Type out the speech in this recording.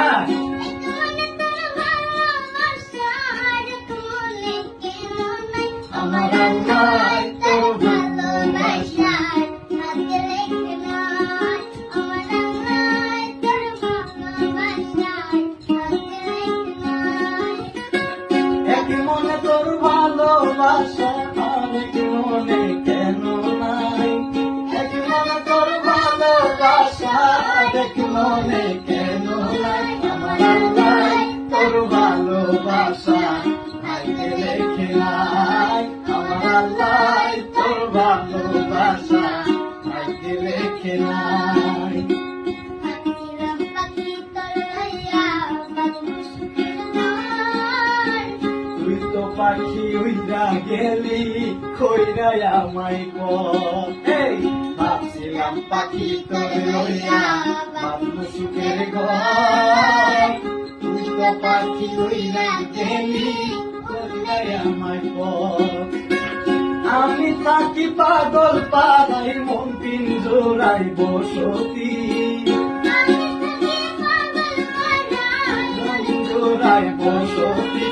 হ্যাঁ আমার আল্লাহ তোর ভালোবাসার ভাগ্যে লেখে নাই। আমার আল্লাহ তোর ভালোবাসার ভাগ্যে লেখে নাই। এক মনে তোর ভালোবাসা অনেক মনে কেন নাই। এক মনে তোর ভালোবাসা এক মনে কেন নাই। আমার আল্লাহ তোর ভালোবাসা ভাগ্যে লেখে নাই। আমার আল্লাহ তোর ভালোবাসা ভাগ্যে লেখে নাই। ভাবছিলাম পাখি তোর লইয়া বাঁচবো সুখের নয়। তুই তো পাখি উইরা গেলি কইরা আমায় কর। এই ভাবছিলাম পাখি তোর লইয়া বাঁধবো সুখের ঘর। তুই তো পাখি উইরা গেলি কইরা আমায় কর। আমি থাকি পাগল পাড়ায় মন পিঞ্জরায় বসতি। আমি থাকি পাগল পাড়ায় পিঞ্জরায় বসতি